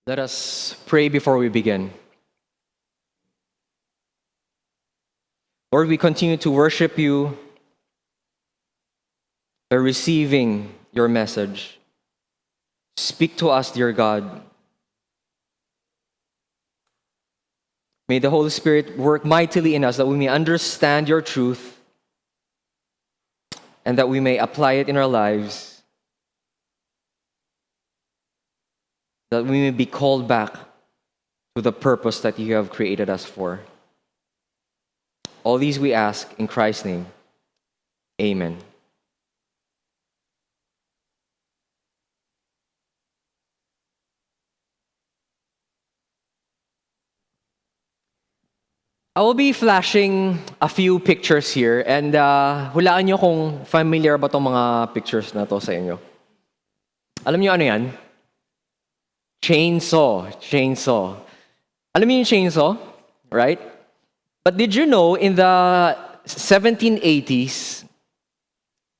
Let us pray before we begin. Lord, we continue to worship you by receiving your message. Speak to us, dear God. May the Holy Spirit work mightily in us that we may understand your truth and that we may apply it in our lives, that we may be called back to the purpose that you have created us for. All these we ask in Christ's name. Amen. I will be flashing a few pictures here and hulaan nyo kung familiar ba itong mga pictures na to sa inyo. Alam nyo ano yan? Chainsaw. Alam niyo yung chainsaw? Right? But did you know in the 1780s,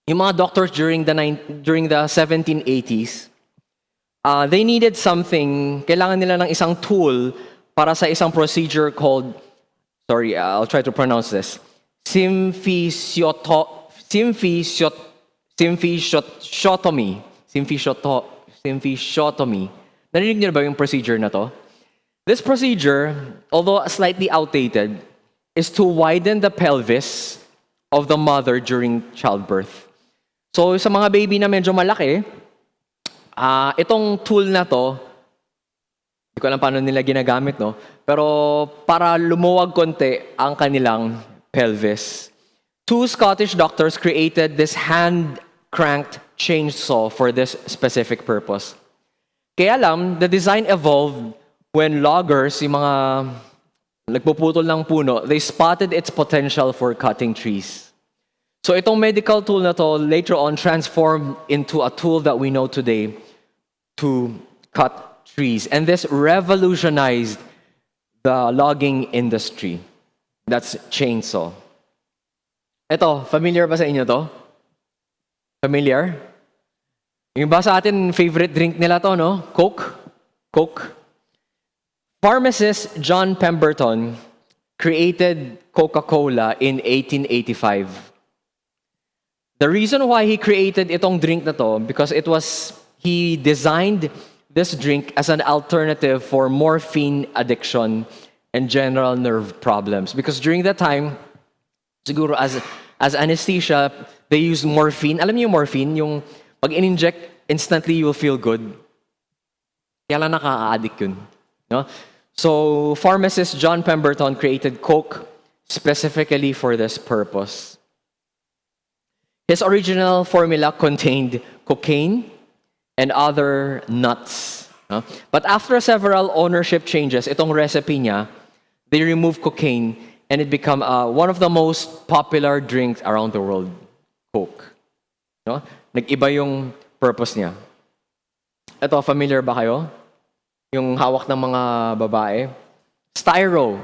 yung mga doctors during the 1780s, they needed something, kailangan nila ng isang tool para sa isang procedure called, I'll try to pronounce this, symphysiotomy. Narinig niyo ba yung procedure na to? This procedure, although slightly outdated, is to widen the pelvis of the mother during childbirth. So sa mga baby na medyo malaki, itong tool na to, hindi ko alam paano nila ginagamit, no? Pero para lumuwag konti ang kanilang pelvis. Two Scottish doctors created this hand-cranked chainsaw for this specific purpose. Kaya lang, the design evolved when loggers, yung mga nagpuputol ng puno, they spotted its potential for cutting trees. So itong medical tool na to later on transformed into a tool that we know today to cut trees. And this revolutionized the logging industry. That's chainsaw. Ito, familiar ba sa inyo to? Familiar? Yung ba sa atin, favorite drink nila to, no? Coke. Pharmacist John Pemberton created Coca-Cola in 1885. The reason why he created itong drink na to, because he designed this drink as an alternative for morphine addiction and general nerve problems. Because during that time, siguro as anesthesia, they used morphine. Alam niyo yung morphine? Yung pag in-inject, instantly you will feel good. Kaya lang nakaka-addict yun. No? So, pharmacist John Pemberton created Coke specifically for this purpose. His original formula contained cocaine and other nuts. No? But after several ownership changes, itong recipe niya, they removed cocaine and it became one of the most popular drinks around the world. Coke. No? Nag-iba yung purpose niya. Ito, familiar ba kayo? Yung hawak ng mga babae. Styro.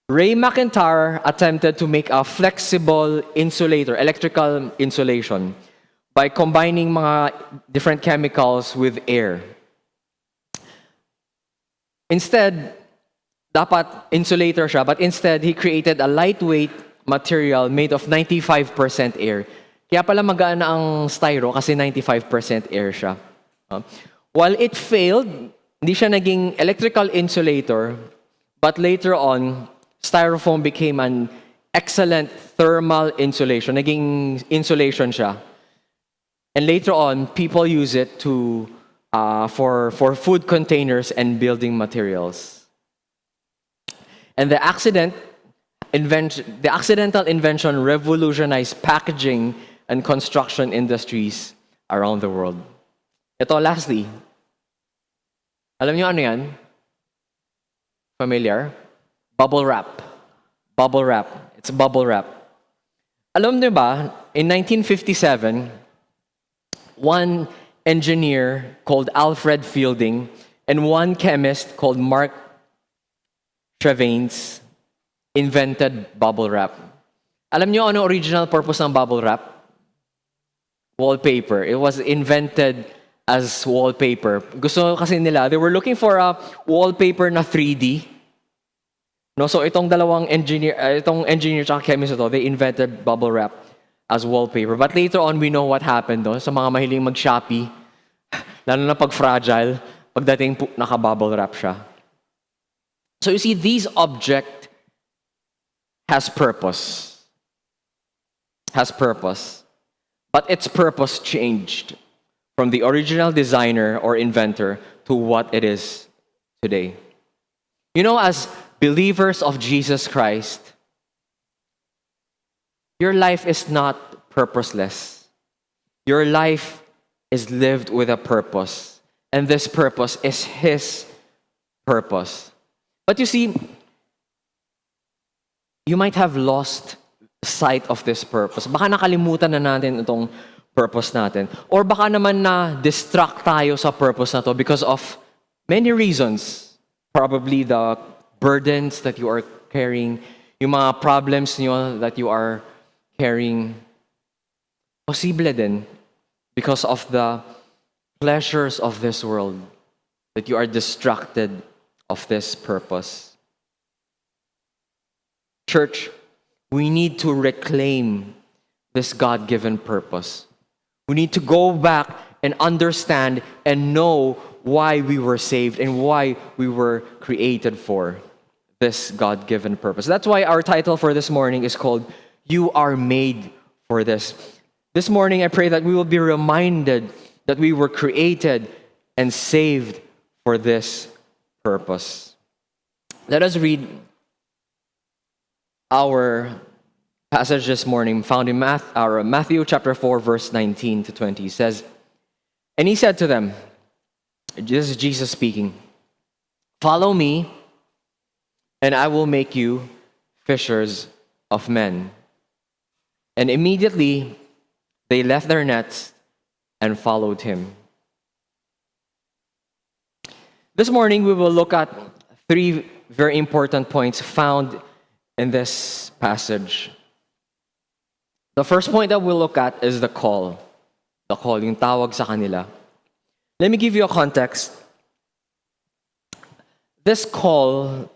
Ray McIntyre attempted to make a flexible insulator, electrical insulation, by combining mga different chemicals with air. Instead, dapat insulator siya, but instead, he created a lightweight material made of 95% air. Kaya pala magaan na ang styro kasi 95% air siya. While it failed, hindi siya naging electrical insulator, but later on, styrofoam became an excellent thermal insulation. Naging insulation siya. And later on, people use it for food containers and building materials. And the accidental invention revolutionized packaging and construction industries around the world. Ito, lastly. Alam niyo ano yan? Familiar? Bubble wrap. It's bubble wrap. Alam niyo ba, in 1957, one engineer called Alfred Fielding and one chemist called Mark Trevains invented bubble wrap. Alam niyo ano original purpose ng bubble wrap? Wallpaper. It was invented as wallpaper. Gusto kasi nila, they were looking for a wallpaper na 3D. No, so itong engineer tsaka chemist to, they invented bubble wrap as wallpaper. But later on, we know what happened sa mga mahiling mag-Shopee, lalo na pag fragile, pagdating naka-bubble wrap siya. So you see, these object has purpose. Has purpose. But its purpose changed from the original designer or inventor to what it is today. You know, as believers of Jesus Christ, your life is not purposeless. Your life is lived with a purpose. And this purpose is His purpose. But you see, you might have lost sight of this purpose. Baka nakalimutan na natin itong purpose natin. Or baka naman na distract tayo sa purpose na to because of many reasons. Probably the burdens that you are carrying, yung mga problems niyo that you are carrying. Posible din because of the pleasures of this world that you are distracted of this purpose. Church, we need to reclaim this God-given purpose. We need to go back and understand and know why we were saved and why we were created for this God-given purpose. That's why our title for this morning is called, You Are Made for This. This morning, I pray that we will be reminded that we were created and saved for this purpose. Let us read our passage this morning found in Matthew chapter 4, verse 19 to 20. It says, And He said to them, this is Jesus speaking, Follow me, and I will make you fishers of men. And immediately they left their nets and followed Him. This morning we will look at three very important points found in this passage. The first point that we'll look at is the call. The call, yung tawag sa kanila. Let me give you a context. This call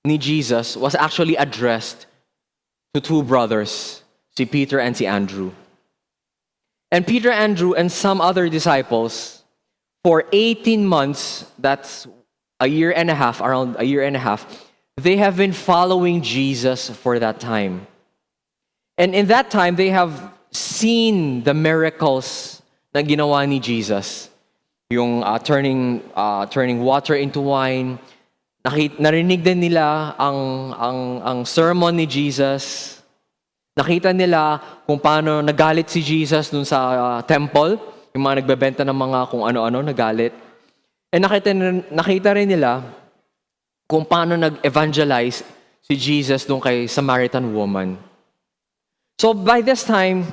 ni Jesus was actually addressed to two brothers, si Peter and si Andrew. And Peter, Andrew, and some other disciples, for 18 months, that's a year and a half, around a year and a half, they have been following Jesus for that time. And in that time, they have seen the miracles na ginawa ni Jesus. Yung turning water into wine. Narinig din nila ang sermon ni Jesus. Nakita nila kung paano nagalit si Jesus dun sa temple. Yung mga nagbebenta ng mga kung ano-ano, nagalit. And nakita rin nila kung paano nag-evangelize si Jesus dun kay Samaritan woman. So by this time,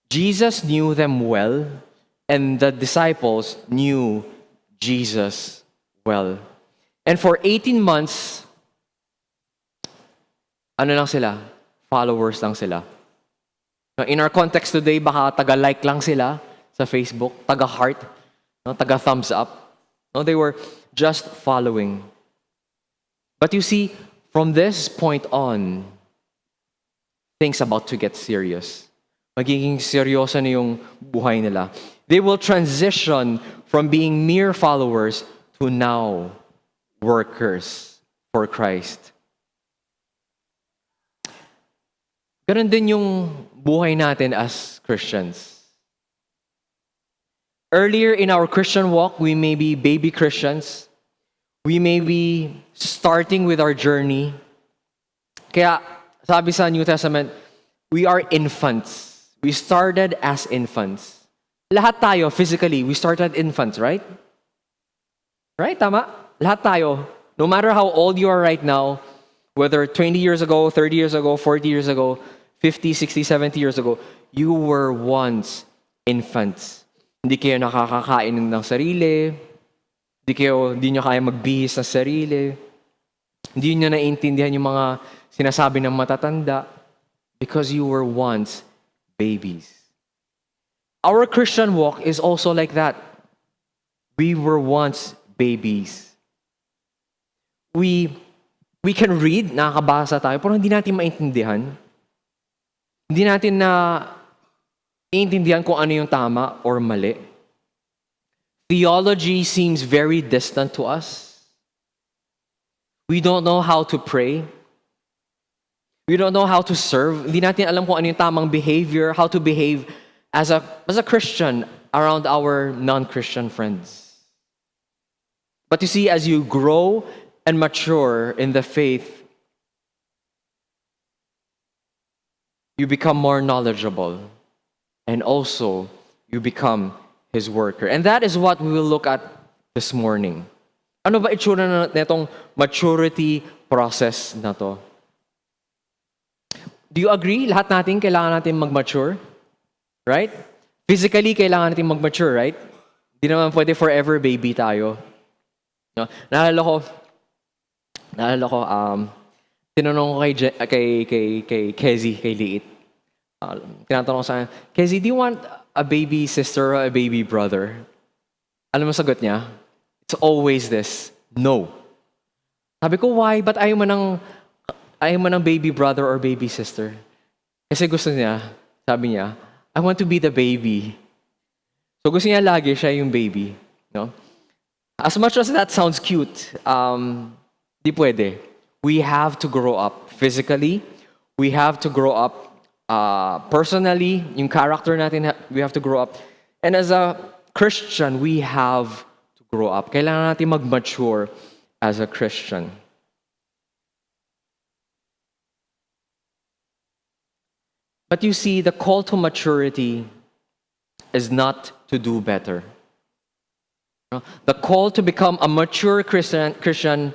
Jesus knew them well, and the disciples knew Jesus well. And for 18 months, ano lang sila? Followers lang sila. In our context today, baka taga-like lang sila sa Facebook, taga-heart, taga-thumbs up. No, they were just following. But you see, from this point on, things about to get serious. Magiging seryoso na yung buhay nila. They will transition from being mere followers to now workers for Christ. Ganun din yung buhay natin as Christians. Earlier in our Christian walk, we may be baby Christians. We may be starting with our journey. Kaya sabi sa New Testament, we are infants. We started as infants. Lahat tayo, physically, we started infants, right? Right, tama? Lahat tayo. No matter how old you are right now, whether 20 years ago, 30 years ago, 40 years ago, 50, 60, 70 years ago, you were once infants. Hindi kayo nakakakain ng sarili. Hindi nyo kaya magbihis ng sarili. Hindi nyo naiintindihan yung mga sinasabi ng matatanda because you were once babies. Our Christian walk is also like that. We were once babies. We can read, nakakabasa tayo, pero hindi natin maintindihan. Hindi natin na iintindihan kung ano yung tama or mali. Theology seems very distant to us. We don't know how to pray. We don't know how to serve. Hindi natin alam kung ano yung tamang behavior, how to behave as a Christian around our non-Christian friends. But you see, as you grow and mature in the faith, you become more knowledgeable. And also, you become His worker. And that is what we will look at this morning. Ano ba itsura na itong maturity process na to? Do you agree? Lahat natin kailangan natin mag-mature? Right? Physically, kailangan natin mag-mature, right? Hindi naman pwede forever baby tayo. No? Naalala ko, tinanong ko kay Kezi, kay Liit. Tinatanong ko sa kanya, Kezi, do you want a baby sister or a baby brother? Alam mo sagot niya? It's always this, no. Sabi ko, why? Ba't ayaw mo ng baby brother or baby sister? Kasi gusto niya, sabi niya, I want to be the baby. So gusto niya lagi siya yung baby. No? As much as that sounds cute, di pwede. We have to grow up physically. We have to grow up personally. Yung character natin, we have to grow up. And as a Christian, we have to grow up. Kailangan natin mag-mature as a Christian. But you see, the call to maturity is not to do better. The call to become a mature Christian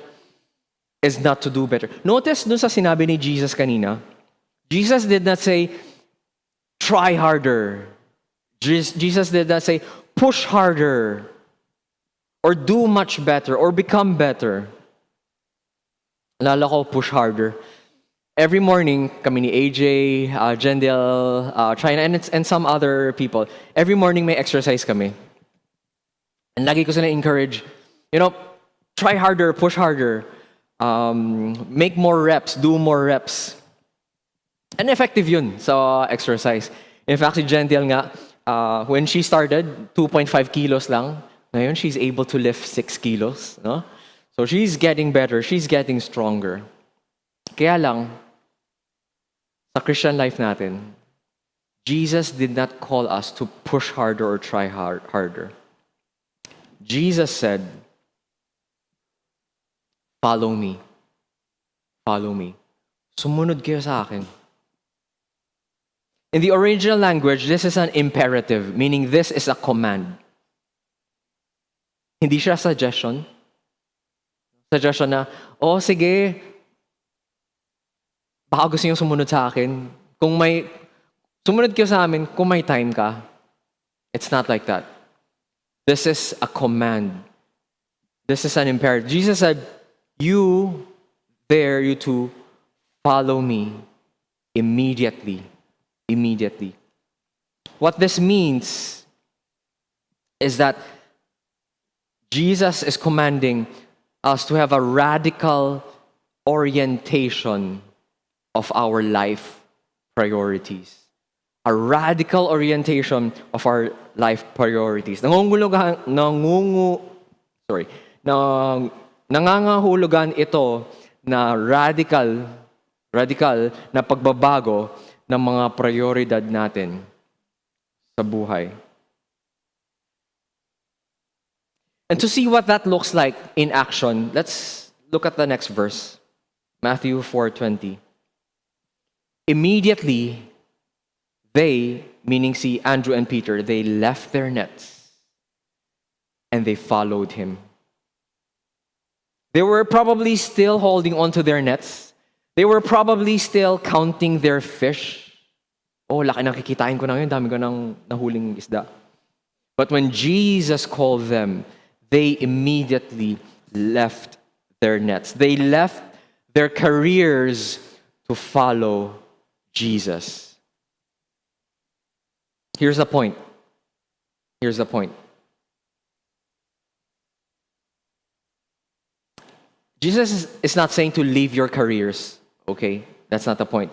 is not to do better. Notice dun sa sinabi ni Jesus kanina, Jesus did not say, try harder. Jesus did not say, push harder, or do much better, or become better. Lala ko, push harder. Every morning, kami ni AJ, Jendel, China, and some other people, every morning may exercise kami. And lagi ko sila encourage, try harder, push harder, make more reps, do more reps. And effective yun sa exercise. In fact, si Jendel nga, when she started, 2.5 kilos lang. Ngayon, she's able to lift 6 kilos. No? So she's getting better, she's getting stronger. Kaya lang, sa Christian life natin, Jesus did not call us to push harder or try harder. Jesus said, follow me. Follow me. Sumunod kayo sa akin. In the original language, this is an imperative, meaning this is a command. Hindi siya suggestion. Suggestion na, sige, baka gusto niyo sumunod sa akin. Sumunod kayo sa amin kung may time ka. It's not like that. This is a command. This is an imperative. Jesus said, you two, follow me immediately. Immediately. What this means is that Jesus is commanding us to have a radical orientation of our life priorities. A radical orientation of our life priorities. Nangangahulugan ito na radical na pagbabago ng mga prioridad natin sa buhay. And to see what that looks like in action, let's look at the next verse. Matthew 4:20. Immediately, they, meaning Andrew and Peter, they left their nets and they followed him. They were probably still holding onto their nets. They were probably still counting their fish. Laki na kikitain ko na yun, dami ko nang nahuling isda. But when Jesus called them, they immediately left their nets. They left their careers to follow Jesus. Here's the point. Here's the point. Jesus is not saying to leave your careers, okay? That's not the point.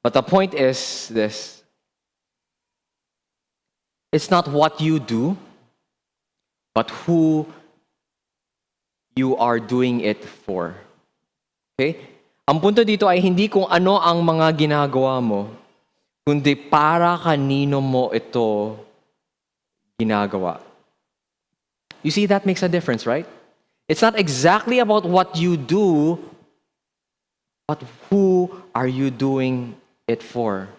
But the point is this. It's not what you do, but who you are doing it for. Okay? Ang punto dito ay hindi kung ano ang mga ginagawa mo, kundi para kanino mo ito ginagawa. You see, that makes a difference, right? It's not exactly about what you do, but who are you doing it for?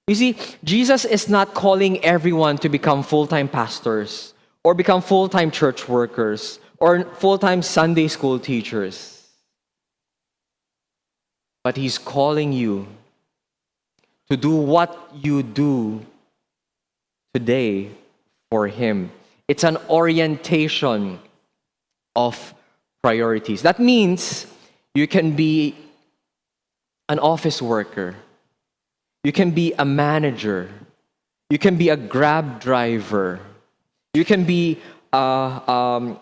You see, Jesus is not calling everyone to become full-time pastors or become full-time church workers or full-time Sunday school teachers. But He's calling you to do what you do today for Him. It's an orientation of priorities. That means you can be an office worker. You can be a manager. You can be a Grab driver. You can be a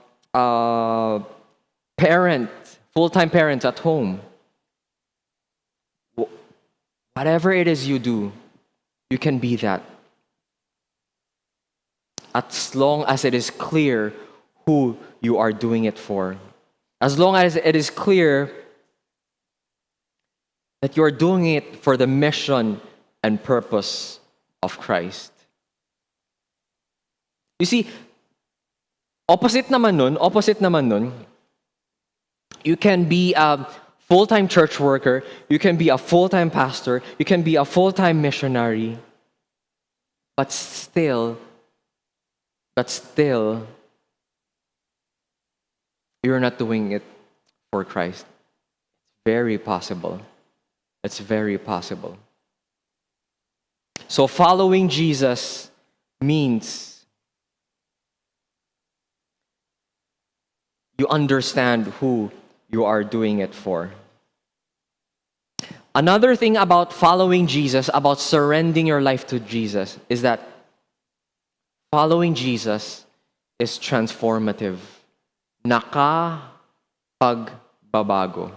parent, full-time parent at home. Whatever it is you do, you can be that. As long as it is clear who you are doing it for. As long as it is clear that you are doing it for the mission and purpose of Christ. You see, opposite naman nun, you can be a full-time church worker, you can be a full-time pastor, you can be a full-time missionary, but still, you're not doing it for Christ. Very possible. It's very possible. So following Jesus means you understand who you are doing it for. Another thing about following Jesus, about surrendering your life to Jesus, is that following Jesus is transformative. Nakapagbabago.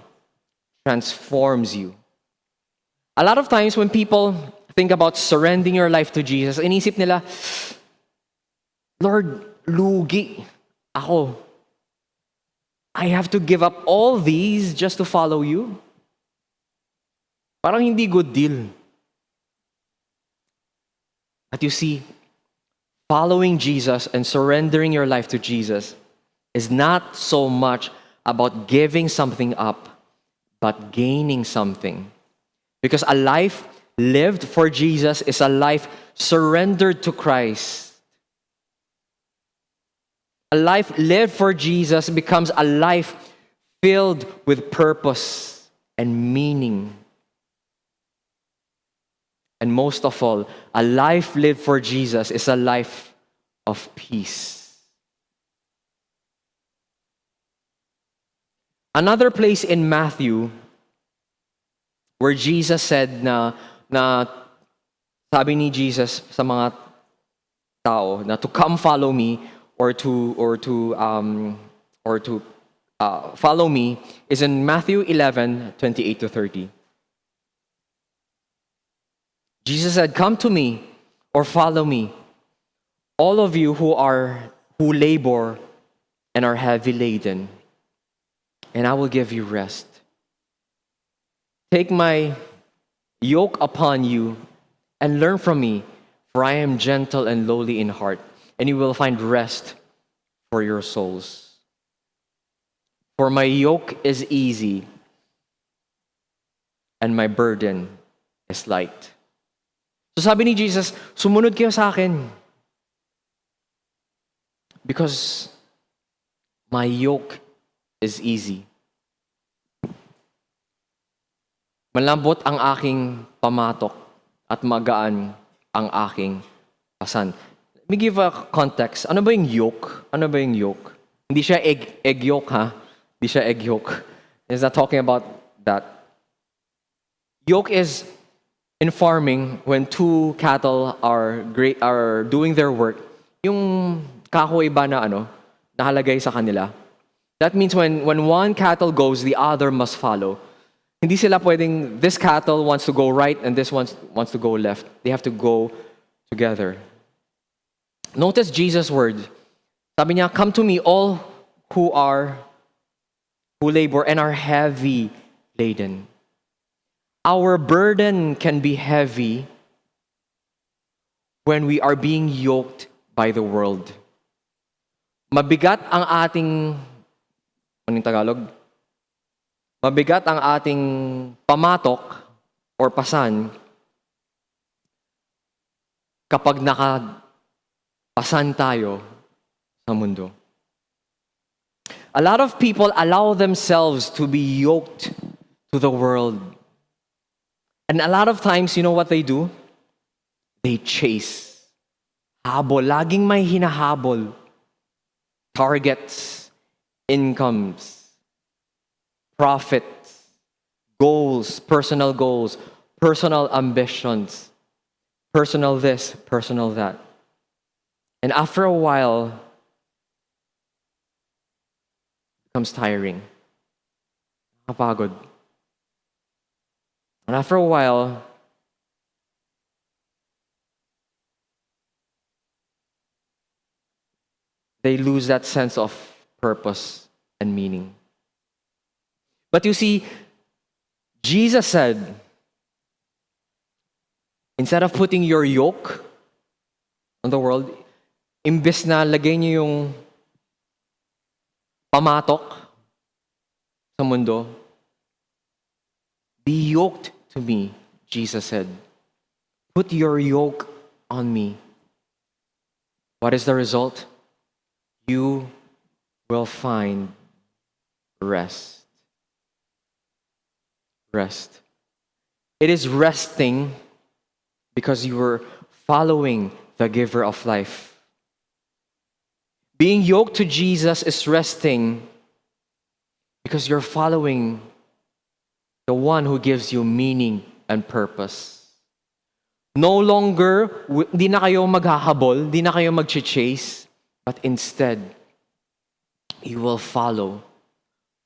Transforms you. A lot of times when people think about surrendering your life to Jesus, inisip nila, Lord, lugi ako. I have to give up all these just to follow you? Parang hindi good deal. But you see, following Jesus and surrendering your life to Jesus is not so much about giving something up, but gaining something. Because a life lived for Jesus is a life surrendered to Christ. A life lived for Jesus becomes a life filled with purpose and meaning. And most of all, a life lived for Jesus is a life of peace. Another place in Matthew where Jesus said na sabi ni Jesus sa mga tao na to come follow me or to follow me is in Matthew 11:28-30. Jesus said, "Come to me or follow me, all of you who labor and are heavy laden, and I will give you rest. Take my yoke upon you and learn from me, for I am gentle and lowly in heart, and you will find rest for your souls. For my yoke is easy and my burden is light." So sabi ni Jesus, sumunod kayo sa akin. Because my yoke is easy. Malambot ang aking pamatok at magaan ang aking pasan. Let me give a context. Ano ba yung yoke? Hindi siya egg yolk, ha? Hindi siya egg yolk. He's not talking about that. Yoke is in farming when two cattle are doing their work. yung kahoy ba na nakalagay sa kanila. That means when one cattle goes, the other must follow. Hindi sila pwedeng, this cattle wants to go right and this one wants to go left. They have to go together. Notice Jesus' word. Sabi niya, come to me all who labor and are heavy laden. Our burden can be heavy when we are being yoked by the world. Mabigat ang ating, anong Tagalog? Mabigat ang ating pamatok or pasan kapag nakapasan tayo sa mundo. A lot of people allow themselves to be yoked to the world. And a lot of times, you know what they do? They chase. Habol. Laging may hinahabol. Targets, incomes, profits, goals, personal ambitions, personal this, personal that. And after a while, it becomes tiring. Nakapagod. And after a while, they lose that sense of purpose and meaning. But you see, Jesus said, instead of putting your yoke on the world, imbes na lagay niyo yung pamatok sa mundo, be yoked to me, Jesus said. Put your yoke on me. What is the result? You will find rest. Rest. It is resting because you were following the giver of life. Being yoked to Jesus is resting because you're following the one who gives you meaning and purpose. No longer, di na kayo maghahabol, di na kayo mag-chase, but instead, you will follow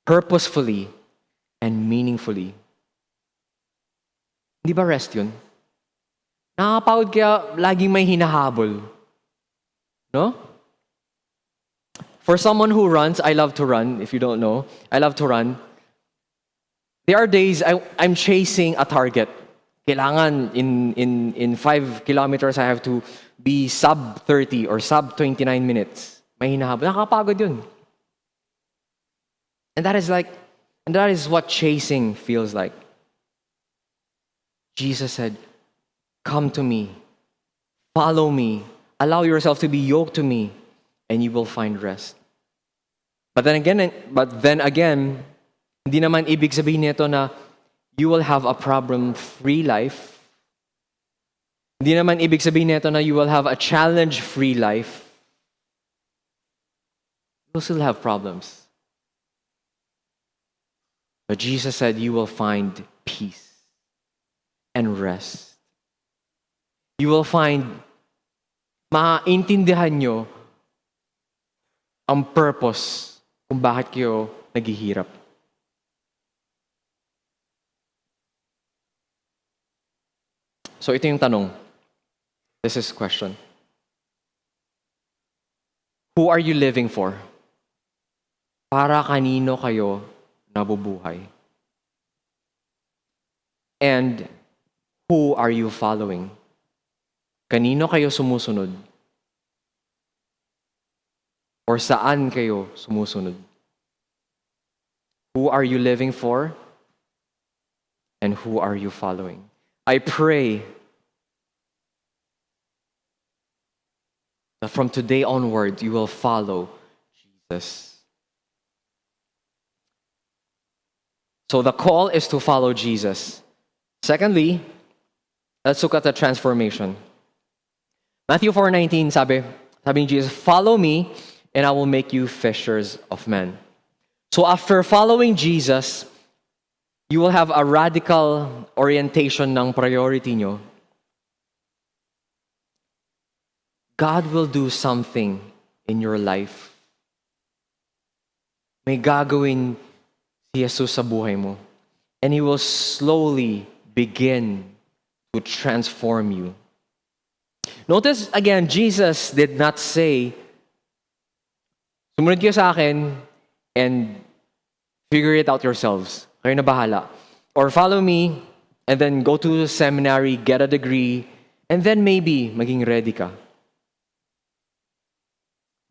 purposefully and meaningfully. Di ba rest yun? Nakakapagod kaya laging may hinahabol. No? For someone who runs, I love to run, if you don't know. I love to run. There are days I'm chasing a target. Kailangan in 5 kilometers, I have to be sub 30 or sub 29 minutes. May hinahabol. Nakakapagod yun. And that is what chasing feels like. Jesus said, come to me, follow me, allow yourself to be yoked to me, and you will find rest. But then again, hindi naman ibig sabihin nito na you will have a problem-free life. Hindi naman ibig sabihin nito na you will have a challenge-free life. You'll still have problems. But Jesus said you will find peace and rest. You will find, maintindihan nyo ang purpose kung bakit kayo naghihirap. So ito yung tanong. This is question. Who are you living for? Para kanino kayo nabubuhay? And who are you following? Kanino kayo sumusunod? Or saan kayo sumusunod? Who are you living for? And who are you following? I pray that from today onward, you will follow Jesus. So the call is to follow Jesus. Secondly, let's look at the transformation. Matthew 4:19, sabi ni Jesus, follow me and I will make you fishers of men. So after following Jesus, you will have a radical orientation ng priority nyo. God will do something in your life. May gagawin si Jesus sa buhay mo. And He will slowly begin to transform you. Notice again, Jesus did not say, sumunod kayo sa akin and figure it out yourselves. Kayo na bahala. Or follow me and then go to seminary, get a degree, and then maybe maging ready ka.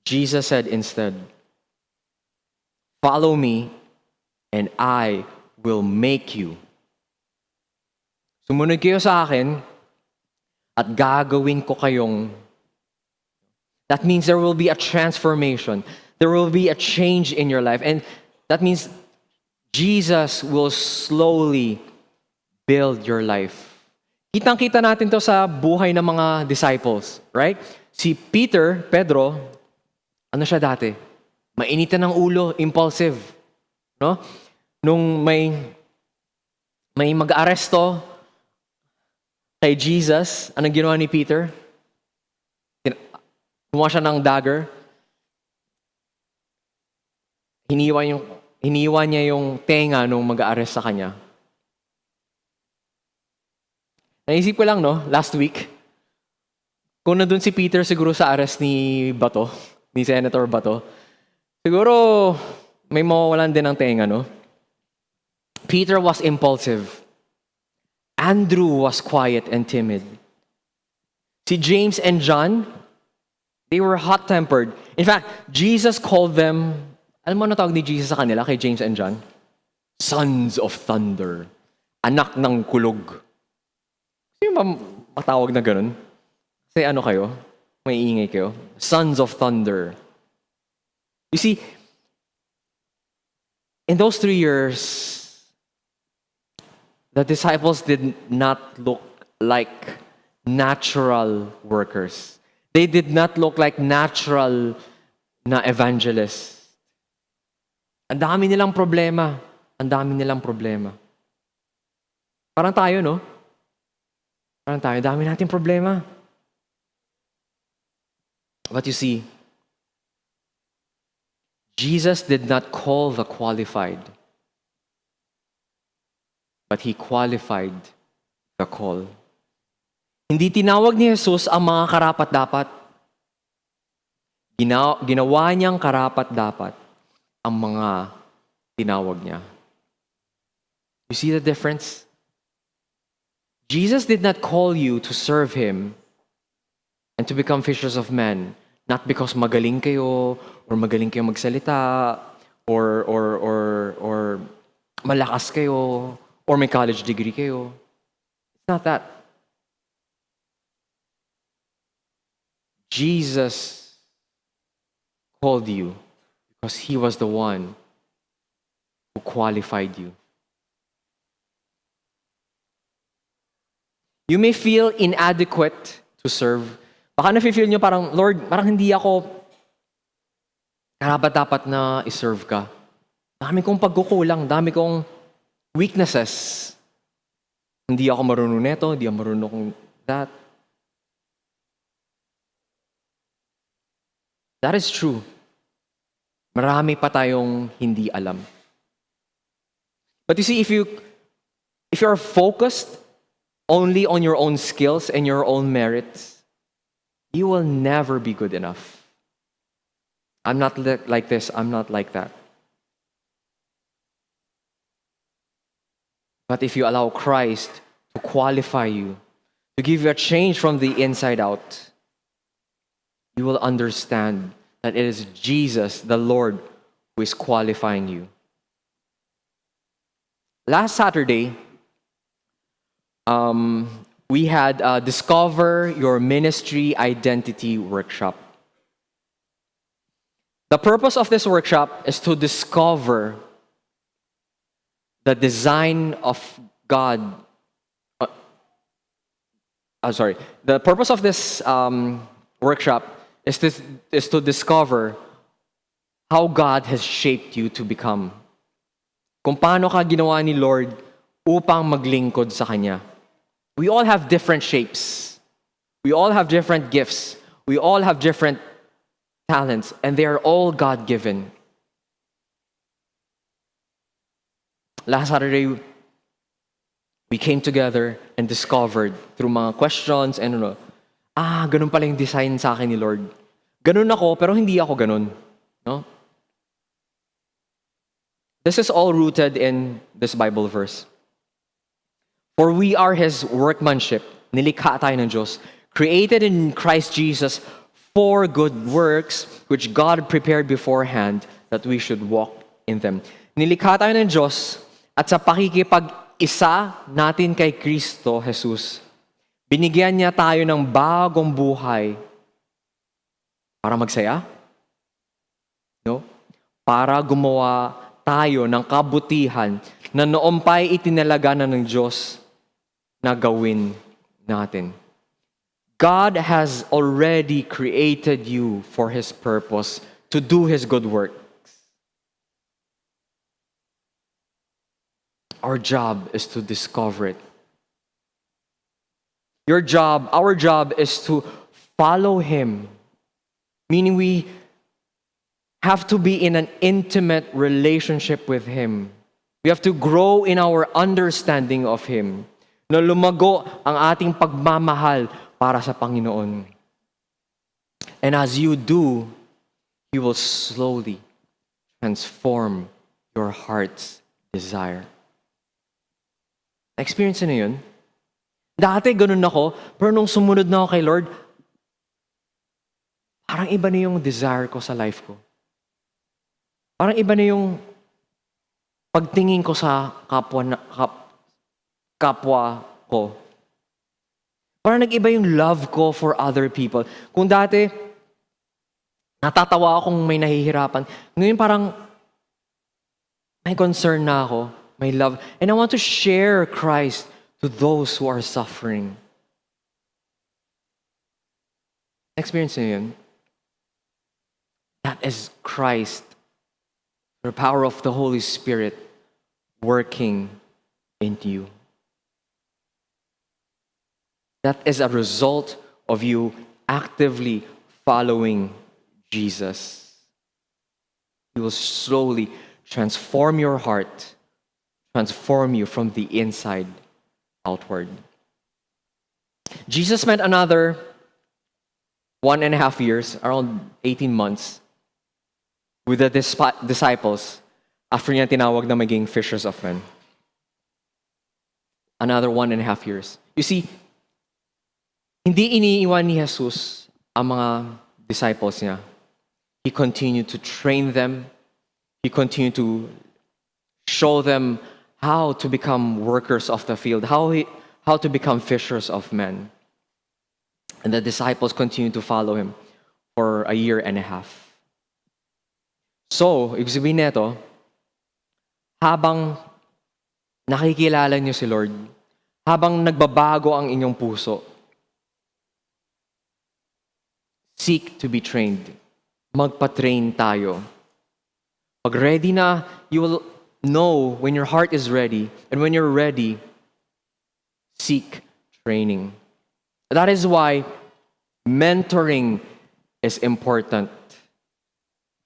Jesus said instead, follow me and I will make you. Sumunod kayo sa akin at gagawin ko kayong. That means there will be a transformation. There will be a change in your life. And that means Jesus will slowly build your life. Kitang-kita natin to sa buhay ng mga disciples, right? Si Pedro, ano siya dati? Mainitan ng ulo, impulsive. No? Nung may mag-aresto kay Jesus, anong ginawa ni Peter? Kumuha siya ng dagger. Hiniwa niya yung tenga nung mag-a-arrest sa kanya. Naisip ko lang, no, last week, kung nandun si Peter siguro sa arrest ni Bato, ni Senator Bato, siguro may mawawalan din ng tenga, no? Peter was impulsive. Andrew was quiet and timid. Si James and John, they were hot-tempered. In fact, Jesus called them, alam mo ano tawag ni Jesus sa kanila, kay James and John? Sons of thunder. Anak ng kulog. Sino ba matawag na ganun? Kasi ano kayo? May ingay kayo? Sons of thunder. You see, in those 3 years, the disciples did not look like natural workers. They did not look like natural na evangelists. Ang dami nilang problema. Ang dami nilang problema. Parang tayo, no? Parang tayo, dami nating problema. But you see, Jesus did not call the qualified, but He qualified the call. Hindi tinawag ni Jesus ang mga karapat-dapat. Ginawa niyang karapat-dapat ang mga tinawag niya. You see the difference? Jesus did not call you to serve Him and to become fishers of men, not because magaling kayo or magaling kayo magsalita or malakas kayo or may college degree kayo. It's not that. Jesus called you because He was the one who qualified you. You may feel inadequate to serve. Baka nafe-feel nyo parang, Lord, parang hindi ako karapat-dapat na iserve ka. Dami kong pagkukulang, dami kong weaknesses. Hindi ako marunong neto, hindi ako marunong kung that. That is true. Marami pa tayong hindi alam. But you see, if you are focused only on your own skills and your own merits, you will never be good enough. I'm not like this, I'm not like that. But if you allow Christ to qualify you, to give you a change from the inside out, you will understand that it is Jesus, the Lord, who is qualifying you. Last Saturday, we had a Discover Your Ministry Identity workshop. The purpose of this workshop is to discover the design of God. The purpose of this workshop is to discover how God has shaped you to become. Kung paano ka ginawa ni Lord upang maglingkod sa Kanya. We all have different shapes. We all have different gifts. We all have different talents, and they are all God-given. Last Saturday, we came together and discovered through mga questions and ganun pala yung design sa akin ni Lord. Ganun ako, pero hindi ako ganun. No? This is all rooted in this Bible verse. For we are His workmanship, nilikha tayo ng Diyos, created in Christ Jesus for good works, which God prepared beforehand that we should walk in them. Nilikha tayo ng Diyos at sa pakikipag-isa natin kay Kristo Jesus, binigyan niya tayo ng bagong buhay para magsaya? No? Para gumawa tayo ng kabutihan na noong pa'y itinalaga na ng Diyos na gawin natin. God has already created you for His purpose to do His good work. Our job is to discover it. Our job is to follow Him. Meaning we have to be in an intimate relationship with Him. We have to grow in our understanding of Him. Na lumago ang ating pagmamahal para sa Panginoon. And as you do, He will slowly transform your heart's desire. Na-experience na yun? Dati ganun ako, pero nung sumunod na ako kay Lord, parang iba na yung desire ko sa life ko. Parang iba na yung pagtingin ko sa kapwa ko. Parang nag-iba yung love ko for other people. Kung dati, natatawa akong may nahihirapan. Ngayon parang may concern na ako, may love. And I want to share Christ to those who are suffering. Experience niyo yun? That is Christ, the power of the Holy Spirit working in you. That is a result of you actively following Jesus. He will slowly transform your heart, transform you from the inside outward. Jesus spent another 1.5 years, around 18 months, with the disciples after niya tinawag na maging fishers of men. Another 1.5 years. You see, hindi iniiwan ni Jesus ang mga disciples niya. He continued to train them. He continued to show them how to become workers of the field, how to become fishers of men. And the disciples continued to follow Him for 1.5 years. So, ibig sabihin nito, habang nakikilala niyo si Lord, habang nagbabago ang inyong puso, seek to be trained. Magpa-train tayo. Pag ready na, you will know when your heart is ready, and when you're ready, seek training. That is why mentoring is important.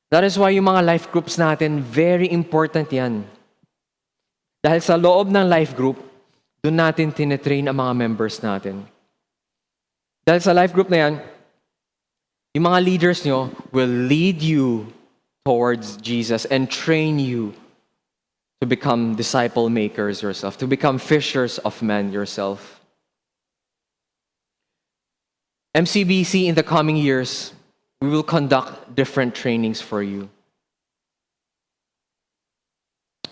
That is why yung mga life groups natin, very important yan. Dahil sa loob ng life group, doon natin tinetrain ang mga members natin. Dahil sa life group na yan, yung mga leaders nyo will lead you towards Jesus and train you to become disciple makers yourself, to become fishers of men yourself. MCBC in the coming years, we will conduct different trainings for you.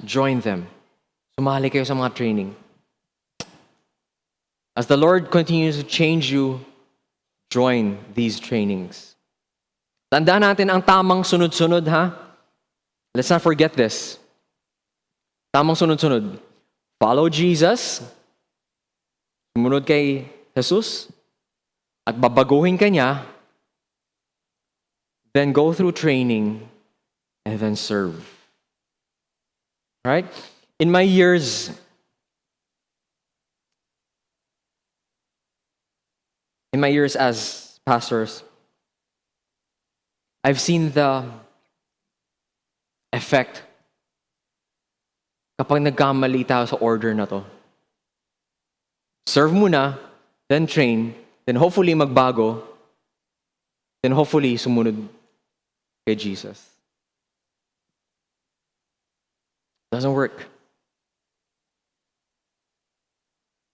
Join them. Sumali kayo sa mga training. As the Lord continues to change you, join these trainings. Tandaan natin ang tamang sunod-sunod, ha? Let's not forget this. Tamang sunod-sunod. Follow Jesus. Sumunod kay Jesus. At babaguhin ka niya. Then go through training. And then serve. Right? In my years as pastors, I've seen the effect kapag nagkamali tayo sa order na to. Serve muna, then train, then hopefully magbago, then hopefully sumunod kay Jesus. Doesn't work.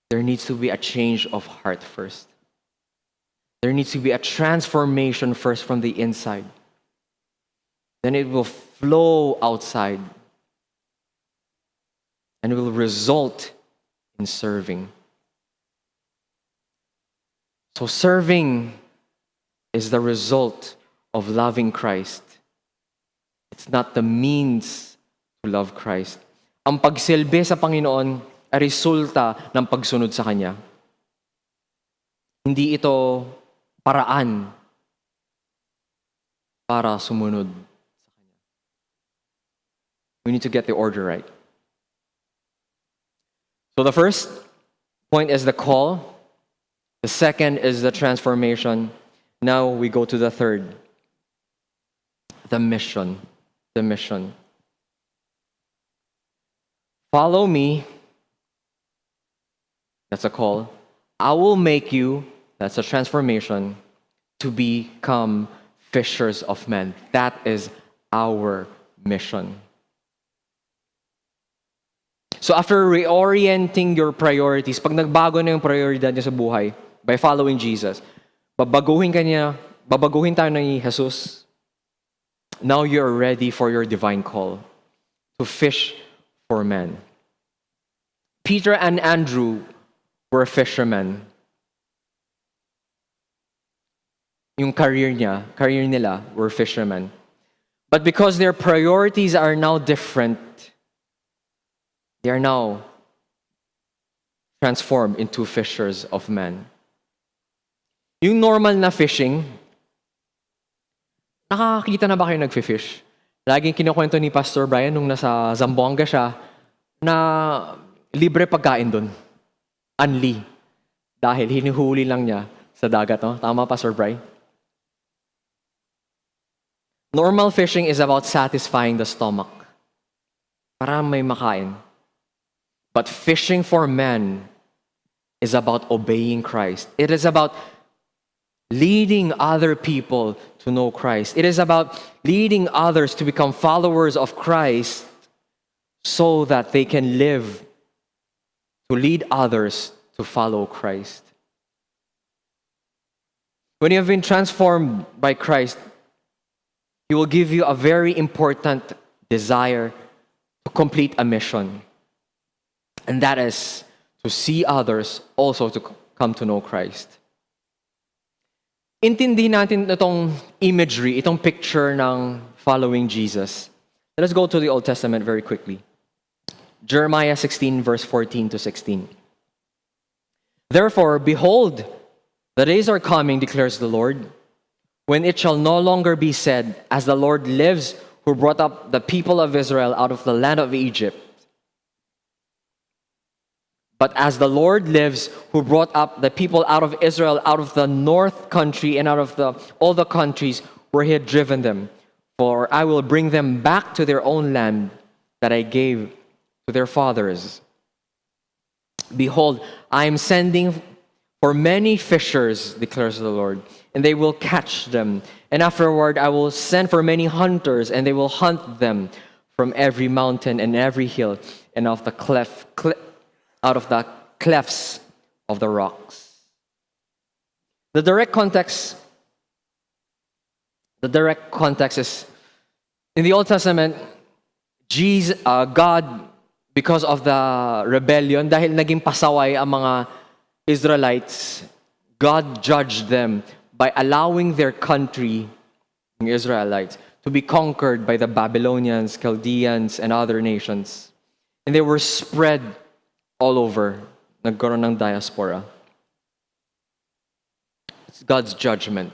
There needs to be a change of heart first. There needs to be a transformation first from the inside. Then it will flow outside. And it will result in serving. So serving is the result of loving Christ. It's not the means to love Christ. Ang pagsilbi sa Panginoon ay resulta ng pagsunod sa Kanya. Hindi ito paraan para sumunod sa Kanya. We need to get the order right. So the first point is the call. The second is the transformation. Now we go to the third. The mission. The mission. Follow me. That's a call. I will make you, that's a transformation, to become fishers of men. That is our mission. So after reorienting your priorities, pag nagbago na yung prioridad niya sa buhay, by following Jesus, babaguhin tayo ni Jesus. Now you're ready for your divine call to fish for men. Peter and Andrew were fishermen. Yung career nila were fishermen. But because their priorities are now different, they are now transformed into fishers of men. Yung normal na fishing, nakakakita na ba kayo nagfi-fish? Laging kinukwento ni Pastor Brian nung nasa Zamboanga siya na libre pagkain doon. Unli. Dahil hinuhuli lang niya sa dagat. No? Tama, Pastor Brian? Normal fishing is about satisfying the stomach. Para may makain. But fishing for men is about obeying Christ. It is about leading other people to know Christ. It is about leading others to become followers of Christ so that they can live to lead others to follow Christ. When you have been transformed by Christ, He will give you a very important desire to complete a mission. And that is to see others also to come to know Christ. Intindihin natin itong imagery, itong picture ng following Jesus. Let us go to the Old Testament very quickly. Jeremiah 16, verse 14 to 16. Therefore, behold, the days are coming, declares the Lord, when it shall no longer be said, as the Lord lives, who brought up the people of Israel out of the land of Egypt, but as the Lord lives, who brought up the people out of Israel, out of the north country and out of all the countries where He had driven them. For I will bring them back to their own land that I gave to their fathers. Behold, I am sending for many fishers, declares the Lord, and they will catch them. And afterward I will send for many hunters, and they will hunt them from every mountain and every hill and of the out of the clefts of the rocks. The direct context is, in the Old Testament, God, because of the rebellion, dahil naging pasaway ang mga Israelites, God judged them by allowing their country, the Israelites, to be conquered by the Babylonians, Chaldeans, and other nations. And they were spread all over. Nagkaroon ng diaspora. It's God's judgment.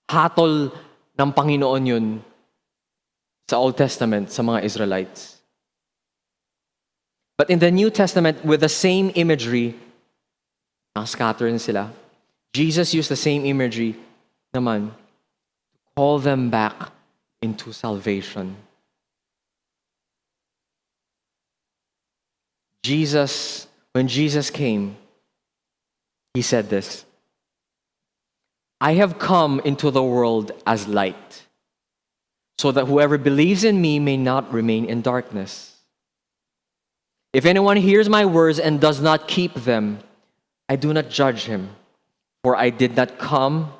Hatol ng Panginoon yun sa Old Testament sa mga Israelites. But in the New Testament, with the same imagery, scatter sila. Jesus used the same imagery naman to call them back into salvation. When Jesus came, he said this, I have come into the world as light, so that whoever believes in me may not remain in darkness. If anyone hears my words and does not keep them, I do not judge him, for I did not come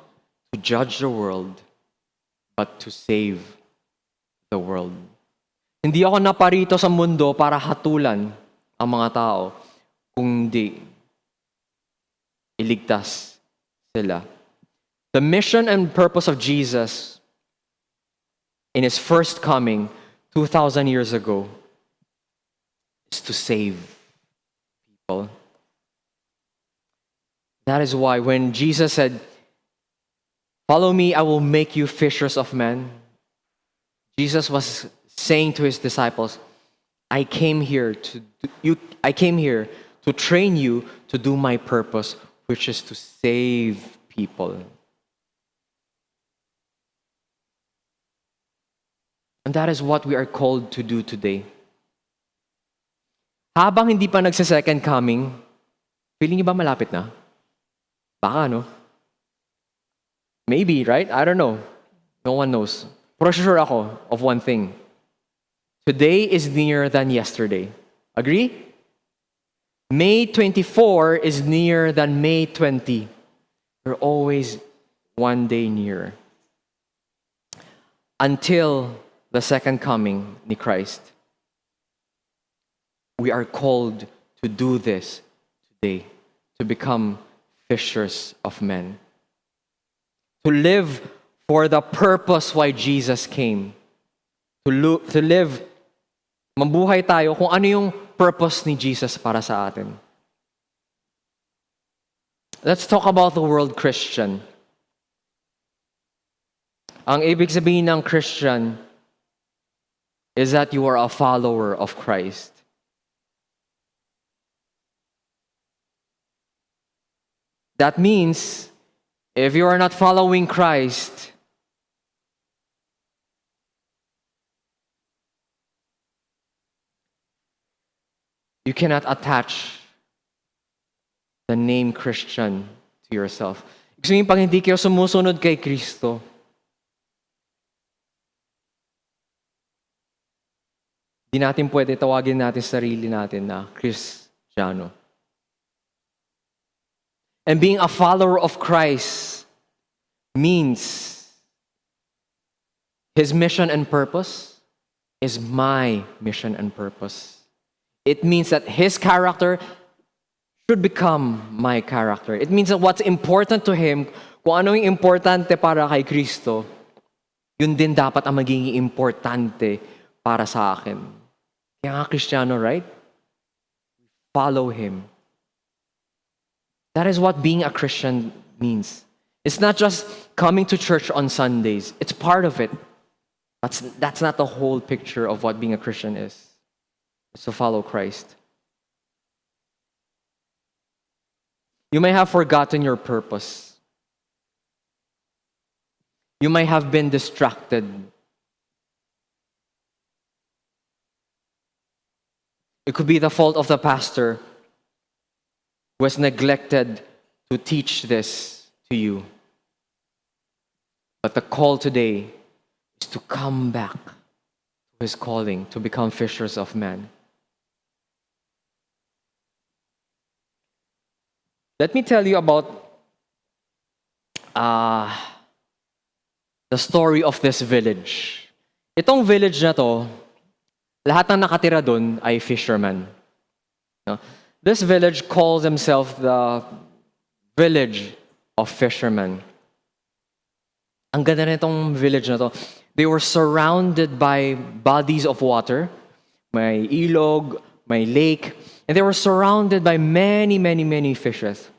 to judge the world, but to save the world. Hindi ako naparito sa mundo para hatulan ang mga tao, kundi iligtas sila. The mission and purpose of Jesus in his first coming 2,000 years ago is to save people. That is why when Jesus said, follow me, I will make you fishers of men, Jesus was saying to his disciples, I came here to train you to do my purpose, which is to save people. And that is what we are called to do today. Habang hindi pa nagsa-second coming, feeling niyo ba malapit na? Baka, no? Maybe, right? I don't know. No one knows. Pero sure ako of one thing. Today is nearer than yesterday. Agree? May 24 is nearer than May 20. We're always one day nearer. Until the second coming ni Christ. We are called to do this today, to become fishers of men. To live for the purpose why Jesus came. To live, mabuhay tayo kung ano yung purpose ni Jesus para sa atin. Let's talk about the word Christian. Ang ibig sabihin ng Christian is that you are a follower of Christ. That means, if you are not following Christ, you cannot attach the name Christian to yourself. Ibig sabihin, pag hindi kayo sumusunod kay Kristo, di natin pwede tawagin natin sarili natin na Kristiyano. And being a follower of Christ means his mission and purpose is my mission and purpose. It means that his character should become my character. It means that what's important to him, kung ano yung importante para kay Kristo, yun din dapat ang magiging importante para sa akin. Kaya nga Kristiyano, right? Follow him. That is what being a Christian means. It's not just coming to church on Sundays. It's part of it. That's not the whole picture of what being a Christian is. It's to follow Christ. You may have forgotten your purpose. You may have been distracted. It could be the fault of the pastor who has neglected to teach this to you. But the call today is to come back to his calling, to become fishers of men. Let me tell you about the story of this village. Itong village na to, lahat ng nakatira dun ay fishermen. No? This village calls themselves the village of fishermen. Ang ganda nitong village na to. They were surrounded by bodies of water. May ilog, may lake, and they were surrounded by many, many, many fishes.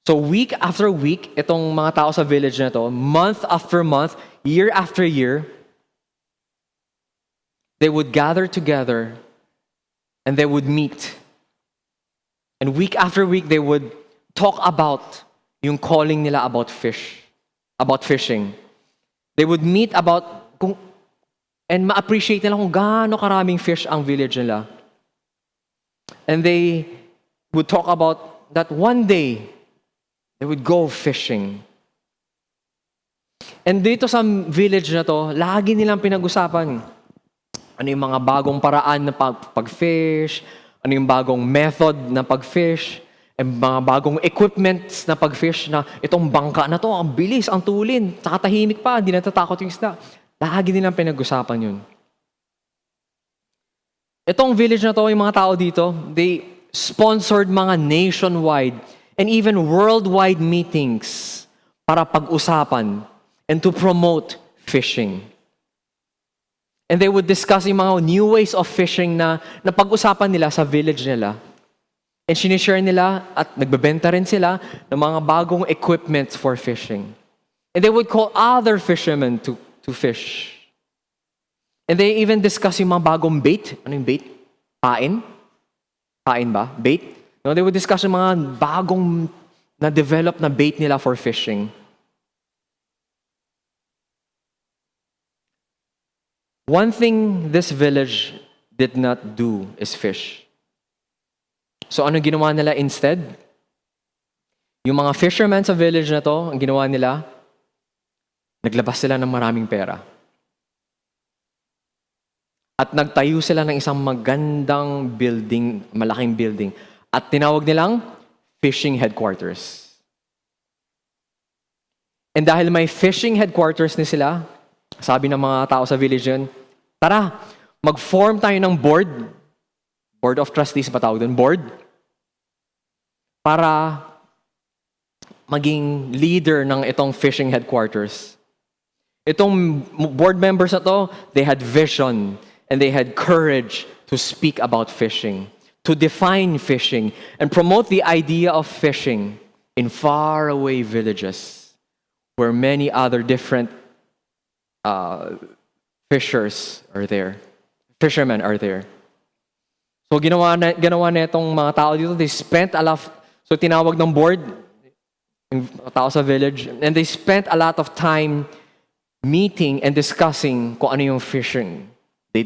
So week after week, itong mga tao sa village na to, month after month, year after year, they would gather together and they would meet. And week after week, they would talk about yung calling nila about fish. about fishing. They would meet about and ma-appreciate nila kung gaano karaming fish ang village nila. And they would talk about that one day, they would go fishing. And dito sa village na to, lagi nilang pinag-usapan. Ano yung mga bagong paraan na pag-fish, ano yung bagong method na pag-fish, and mga bagong equipments na pag-fish na itong bangka na to, ang bilis, ang tulin, saka tahimik pa, hindi natatakot yung isda. Lagi nilang pinag-usapan yun. Itong village na to, yung mga tao dito, they sponsored mga nationwide and even worldwide meetings para pag-usapan and to promote fishing. And they would discuss yung mga new ways of fishing na pag-usapan nila sa village nila. And sinishare nila at nagbebenta rin sila ng mga bagong equipments for fishing. And they would call other fishermen to fish. And they even discuss yung mga bagong bait. Ano yung bait? Pain? Pain ba? Bait? No, they would discuss yung mga bagong na-develop na bait nila for fishing. One thing this village did not do is fish. So ano ginawa nila instead? Yung mga fishermen sa village na to, ang ginawa nila, naglabas sila ng maraming pera. At nagtayo sila ng isang magandang building, malaking building. At tinawag nilang fishing headquarters. And dahil may fishing headquarters ni sila, sabi ng mga tao sa village yun, tara, mag-form tayo ng board. Board of Trustees ba tawag doon? Board. Para maging leader ng itong fishing headquarters. Itong board members na to, they had vision and they had courage to speak about fishing, to define fishing, and promote the idea of fishing in faraway villages where many other different fishermen are there. So ginawa na itong mga tao dito, they spent a lot, so tinawag ng board, yung tao sa village, and they spent a lot of time meeting and discussing kung ano yung fishing. They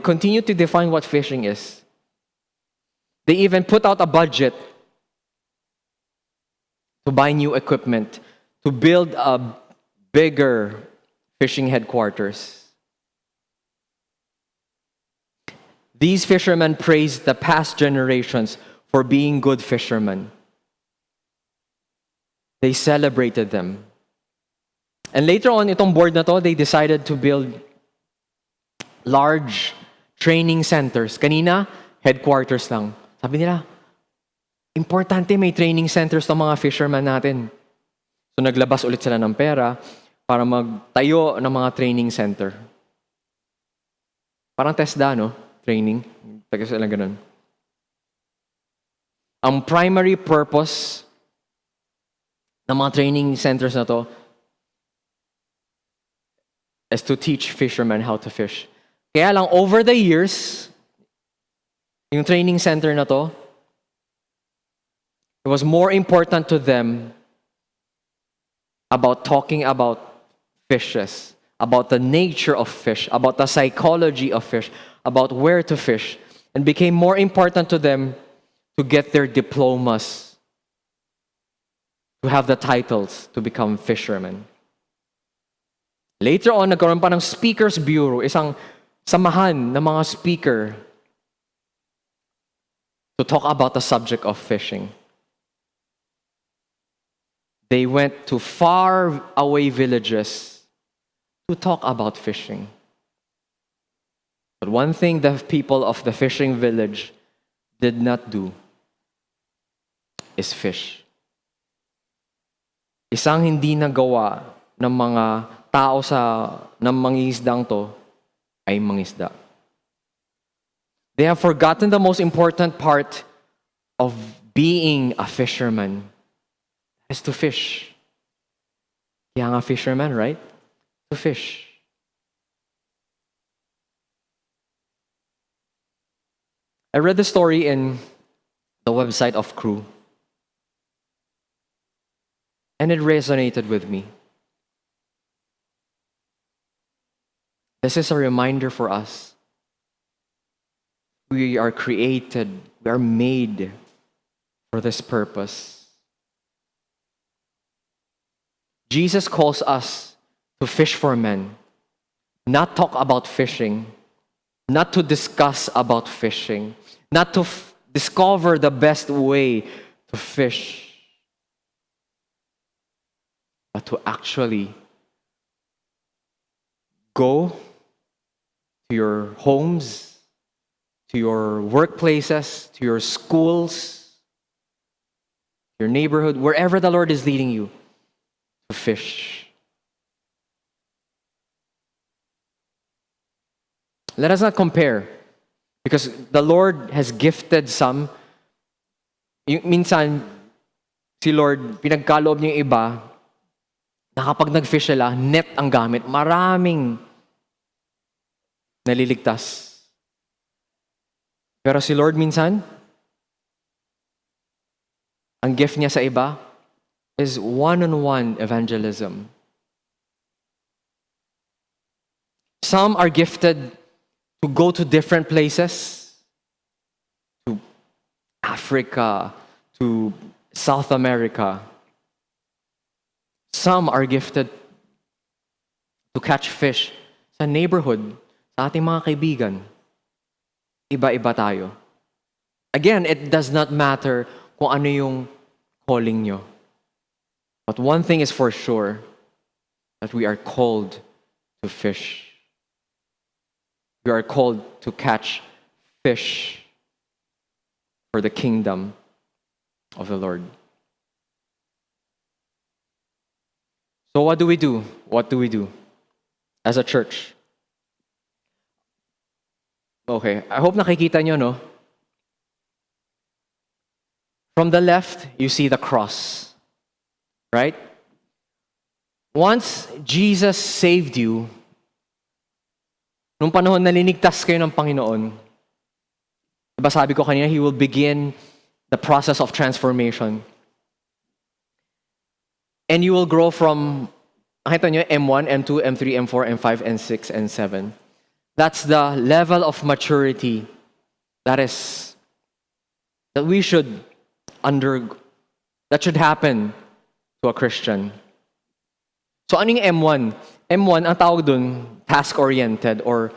continue to define what fishing is. They even put out a budget to buy new equipment, to build a bigger fishing headquarters. These fishermen praised the past generations for being good fishermen. They celebrated them. And later on, itong board na to, they decided to build large training centers. Kanina, headquarters lang. Sabi nila, importante may training centers ng mga fishermen natin. So naglabas ulit sila ng pera para magtayo ng mga training center. Parang TESDA, no? Training. Taga sila ganun. Ang primary purpose ng mga training centers na to is to teach fishermen how to fish. Kaya lang, over the years, yung training center na to, it was more important to them about talking about fishes, about the nature of fish, about the psychology of fish, about where to fish, and became more important to them to get their diplomas, to have the titles to become fishermen. Later on, nagkaroon pa ng Speakers Bureau, isang samahan ng mga speaker to talk about the subject of fishing. They went to far away villages to talk about fishing. But one thing the people of the fishing village did not do is fish. Isang hindi nagawa ng mga tao ng mangingisdang to ay mangisda. They have forgotten the most important part of being a fisherman. Is to fish. Kaya nga fisherman, right? To fish. I read the story in the website of Crew. And it resonated with me. This is a reminder for us. We are created, we are made for this purpose. Jesus calls us to fish for men, not talk about fishing, not to discuss about fishing, not to discover the best way to fish, but to actually go to your homes, to your workplaces, to your schools, your neighborhood, wherever the Lord is leading you, to fish. Let us not compare, because the Lord has gifted some. Minsan, si Lord, pinagkaloob niya yung iba, na kapag nag-fish sila, net ang gamit. Maraming naliligtas. Pero si Lord minsan, ang gift niya sa iba is one-on-one evangelism. Some are gifted to go to different places, to Africa, to South America. Some are gifted to catch fish sa neighborhood, sa ating mga kaibigan. Iba-iba tayo. Again, it does not matter kung ano yung calling nyo. But one thing is for sure, that we are called to fish. We are called to catch fish for the kingdom of the Lord. So what do we do? What do we do as a church? Okay, I hope nakikita nyo, no? From the left, you see the cross. Right? Once Jesus saved you, nung panahon na linigtas kayo ng Panginoon, diba sabi ko kanina, He will begin the process of transformation. And you will grow from, nakita nyo, M1, M2, M3, M4, M5, M6, and 7. That's the level of maturity that we should that should happen to a Christian. So ano yung M1? M1, ang tawag dun, task-oriented or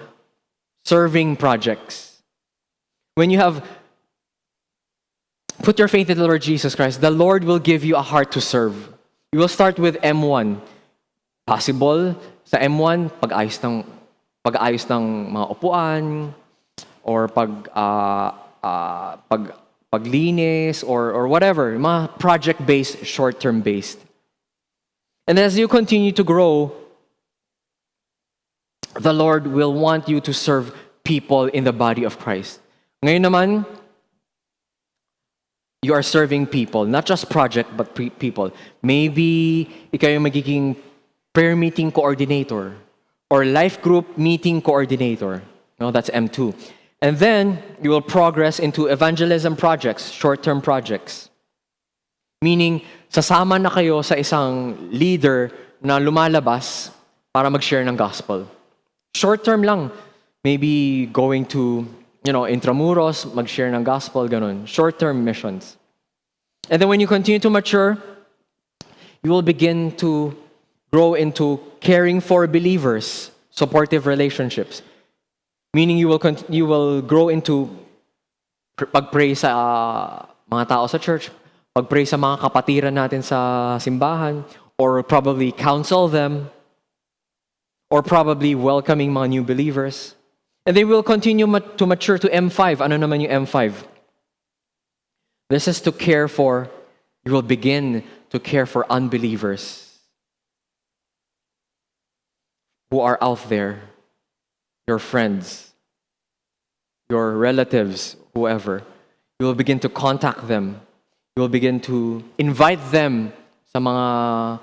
serving projects. When you have put your faith in the Lord Jesus Christ, the Lord will give you a heart to serve. You will start with M1. Possible, sa M1, pag-ayos ng mga upuan, or paglinis, or whatever, mga project-based, short-term based. And as you continue to grow, the Lord will want you to serve people in the body of Christ. Ngayon naman, you are serving people, not just project, but people. Maybe ikaw yung magiging prayer meeting coordinator or life group meeting coordinator. No, that's M2. And then, you will progress into evangelism projects, short-term projects. Meaning, sasama na kayo sa isang leader na lumalabas para mag-share ng gospel. Short-term lang. Maybe going to, Intramuros, mag-share ng gospel, ganun. Short-term missions. And then when you continue to mature, you will begin to grow into caring for believers, supportive relationships. Meaning you will grow into pag-pray sa mga tao sa church, pag-pray sa mga kapatiran natin sa simbahan, or probably counsel them, or probably welcoming mga new believers. And they will continue to mature to M5. Ano naman yung M5? This is to care for, you will begin to care for unbelievers who are out there, your friends, your relatives, whoever. You will begin to contact them. You will begin to invite them sa mga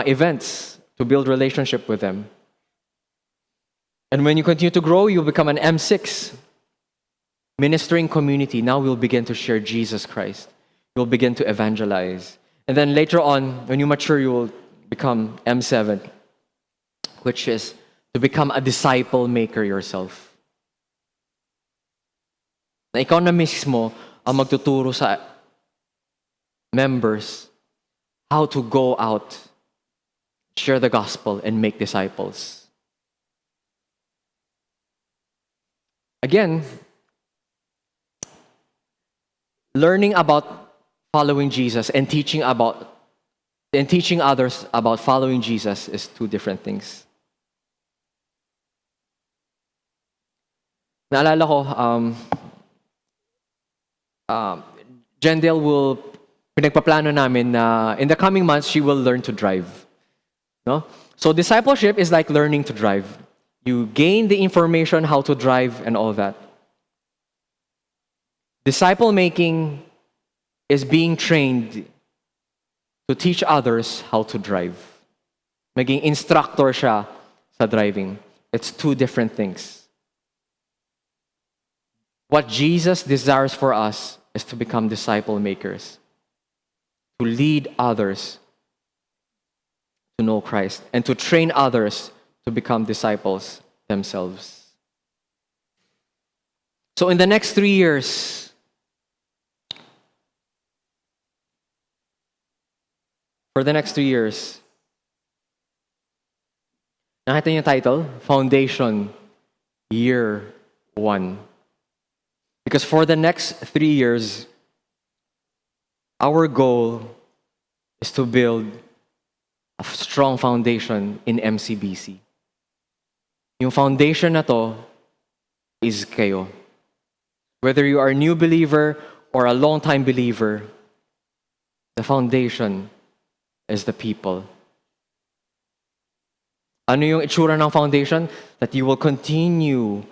events to build relationship with them. And when you continue to grow, you'll become an M6, ministering community. Now we'll begin to share Jesus Christ. You'll begin to evangelize. And then later on, when you mature, you will become M7, which is to become a disciple maker yourself. Na ikaw na mismo ang magtuturo sa members how to go out, share the gospel, and make disciples. Again, learning about following Jesus and teaching others about following Jesus is two different things. Naalala ko, Jendel pinagpaplano namin na in the coming months, she will learn to drive. No? So discipleship is like learning to drive. You gain the information how to drive and all that. Disciple making is being trained to teach others how to drive. Maging instructor siya sa driving. It's two different things. What Jesus desires for us is to become disciple makers, to lead others to know Christ, and to train others to become disciples themselves. So in the next 3 years, nakita niyo yung title? Foundation, Year 1. Because for the next 3 years, our goal is to build a strong foundation in MCBC. Yung foundation na to is kayo. Whether you are a new believer or a long-time believer, the foundation is the people. Ano yung itsura ng foundation? That you will continue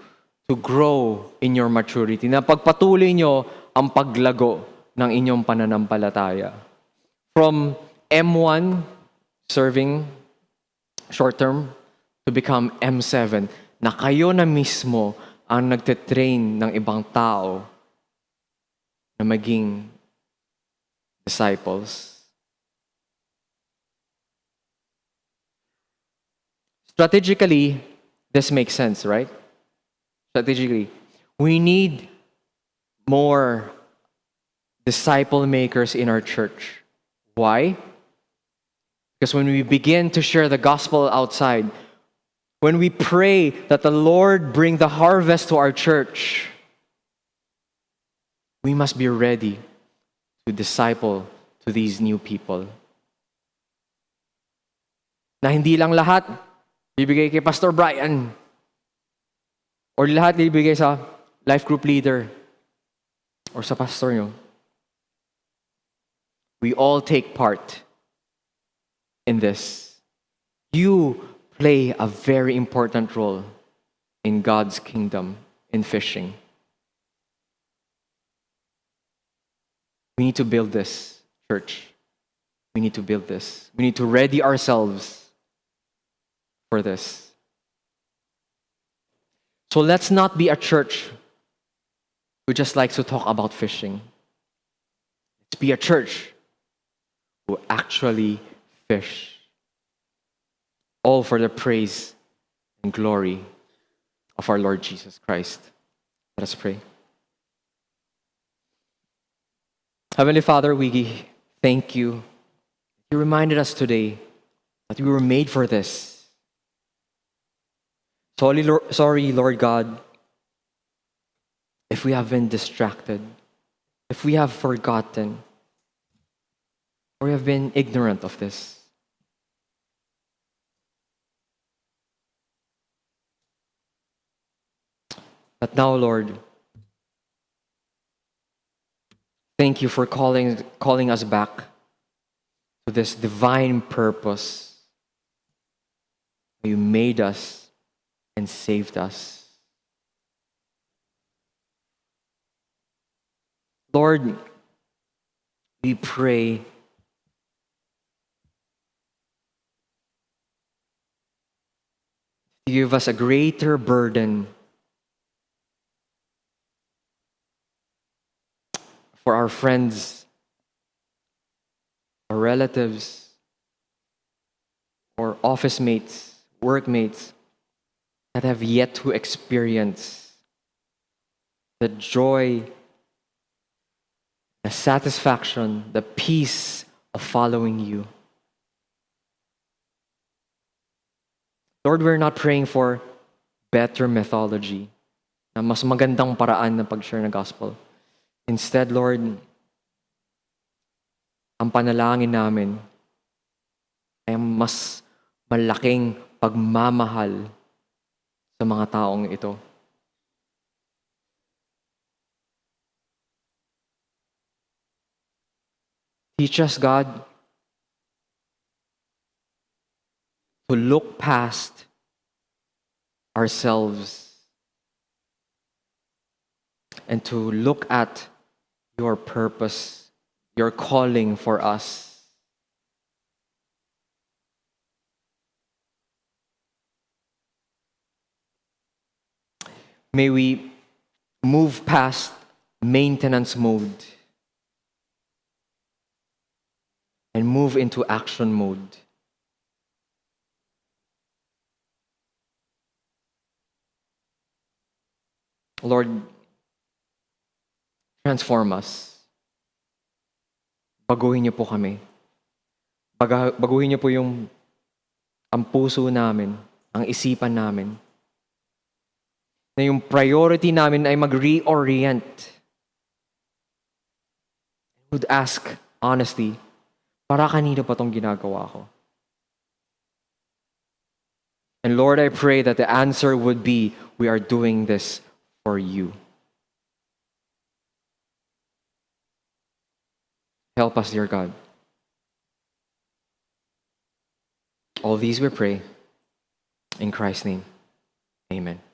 to grow in your maturity. Na pagpatuloy nyo ang paglago ng inyong pananampalataya. From M1, serving short-term, to become M7, na kayo na mismo ang nagtitrain ng ibang tao na maging disciples. Strategically, this makes sense, right? Strategically, we need more disciple makers in our church. Why? Because when we begin to share the gospel outside, when we pray that the Lord bring the harvest to our church, we must be ready to disciple to these new people. Na hindi lang lahat bibigay kay Pastor Brian or lahat bibigay sa life group leader or sa pastor nyo. We all take part in this. You play a very important role in God's kingdom in fishing. We need to build this, church. We need to build this. We need to ready ourselves for this. So let's not be a church who just likes to talk about fishing. Let's be a church who actually fish. All for the praise and glory of our Lord Jesus Christ. Let us pray. Heavenly Father, we thank you. You reminded us today that we were made for this. Sorry, Lord God, if we have been distracted, if we have forgotten, or we have been ignorant of this. But now, Lord, thank you for calling us back to this divine purpose. You made us and saved us. Lord, we pray to give us a greater burden for our friends, our relatives, or office mates workmates that have yet to experience the joy, the satisfaction, the peace of following you. Lord, we're not praying for better methodology, na mas magandang paraan ng pag-share ng gospel. Instead, Lord, ang panalangin namin ay mas malaking pagmamahal sa mga taong ito. Teach us, God, to look past ourselves and to look at your purpose, your calling for us. May we move past maintenance mode and move into action mode. Lord, transform us. Baguhin niyo po kami. Baguhin niyo po ang puso namin, ang isipan namin. Na yung priority namin ay mag-reorient. I would ask, honestly, para kanino pa tong ginagawa ko? And Lord, I pray that the answer would be, we are doing this for you. Help us, dear God. All these we pray. In Christ's name, amen.